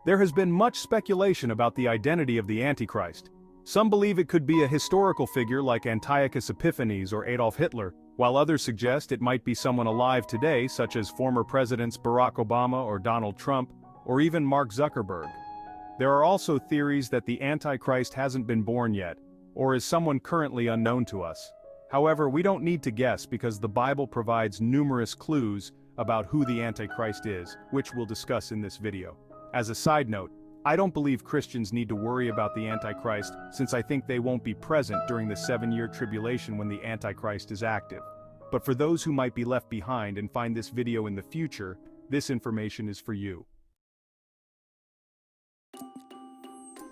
There has been much speculation about the identity of the Antichrist. Some believe it could be a historical figure like Antiochus Epiphanes or Adolf Hitler, while others suggest it might be someone alive today such as former presidents Barack Obama or Donald Trump, or even Mark Zuckerberg. There are also theories that the Antichrist hasn't been born yet, or is someone currently unknown to us. However, we don't need to guess because the Bible provides numerous clues about who the Antichrist is, which we'll discuss in this video. As a side note, I don't believe Christians need to worry about the Antichrist since I think they won't be present during the 7-year tribulation when the Antichrist is active. But for those who might be left behind and find this video in the future, this information is for you.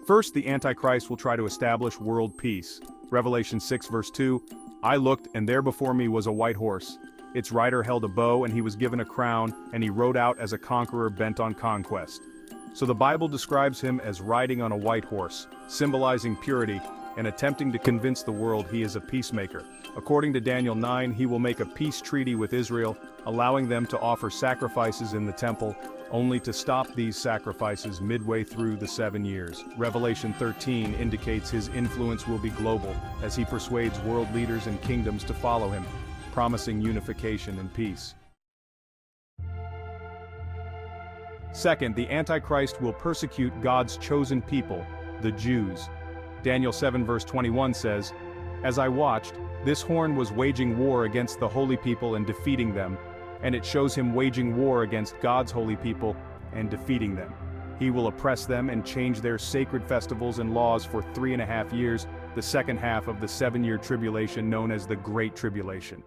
First, the Antichrist will try to establish world peace. Revelation 6 verse 2, I looked, and there before me was a white horse. Its rider held a bow, and he was given a crown, and he rode out as a conqueror bent on conquest. So the Bible describes him as riding on a white horse, symbolizing purity, and attempting to convince the world he is a peacemaker. According to Daniel 9, he will make a peace treaty with Israel, allowing them to offer sacrifices in the temple, only to stop these sacrifices midway through the 7 years. Revelation 13 indicates his influence will be global, as he persuades world leaders and kingdoms to follow him, promising unification and peace. Second, the Antichrist will persecute God's chosen people, the Jews. Daniel 7 verse 21 says, As I watched, this horn was waging war against the holy people and defeating them, and it shows him waging war against God's holy people and defeating them. He will oppress them and change their sacred festivals and laws for 3.5 years, the second half of the 7-year tribulation known as the Great Tribulation.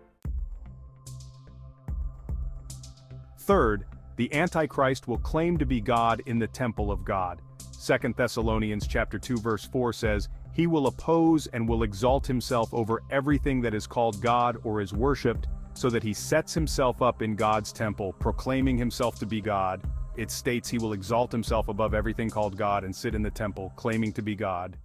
Third, the Antichrist will claim to be God in the temple of God. 2 Thessalonians chapter 2 verse 4 says, He will oppose and will exalt himself over everything that is called God or is worshipped, so that he sets himself up in God's temple, proclaiming himself to be God. It states he will exalt himself above everything called God and sit in the temple, claiming to be God.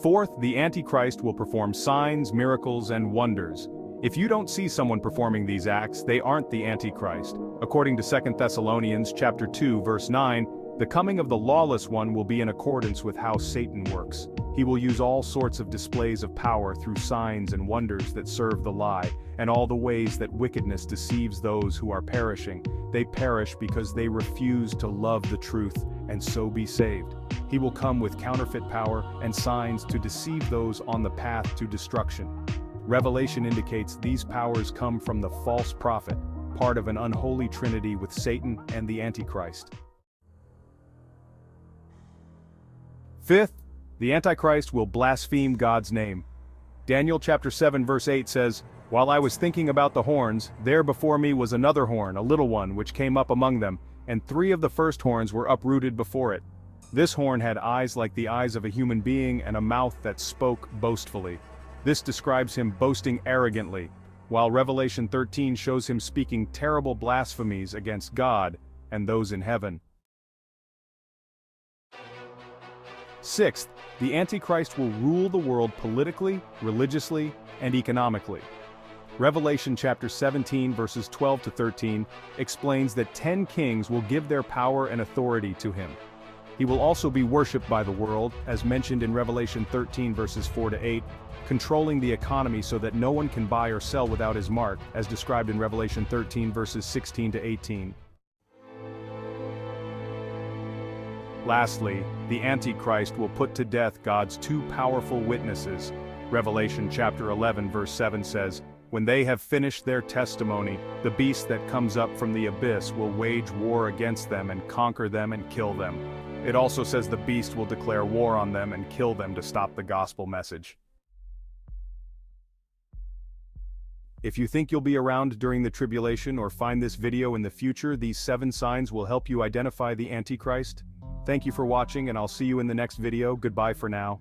Fourth, the Antichrist will perform signs, miracles, and wonders. If you don't see someone performing these acts, they aren't the Antichrist. According to 2 Thessalonians chapter 2 verse 9, the coming of the lawless one will be in accordance with how Satan works. He will use all sorts of displays of power through signs and wonders that serve the lie, and all the ways that wickedness deceives those who are perishing. They perish because they refuse to love the truth and so be saved. He will come with counterfeit power and signs to deceive those on the path to destruction. Revelation indicates these powers come from the false prophet, part of an unholy trinity with Satan and the Antichrist. Fifth, the Antichrist will blaspheme God's name. Daniel chapter 7 verse 8 says, While I was thinking about the horns, there before me was another horn, a little one, which came up among them, and 3 of the first horns were uprooted before it. This horn had eyes like the eyes of a human being and a mouth that spoke boastfully. This describes him boasting arrogantly, while Revelation 13 shows him speaking terrible blasphemies against God and those in heaven. Sixth, the Antichrist will rule the world politically, religiously, and economically. Revelation chapter 17 verses 12 to 13 explains that 10 kings will give their power and authority to him. He will also be worshipped by the world, as mentioned in Revelation 13 verses 4 to 8, controlling the economy so that no one can buy or sell without his mark, as described in Revelation 13 verses 16 to 18. Lastly, the Antichrist will put to death God's 2 powerful witnesses. Revelation chapter 11 verse 7 says, When they have finished their testimony, the beast that comes up from the abyss will wage war against them and conquer them and kill them. It also says the beast will declare war on them and kill them to stop the gospel message. If you think you'll be around during the tribulation or find this video in the future, these 7 signs will help you identify the Antichrist. Thank you for watching, and I'll see you in the next video. Goodbye for now.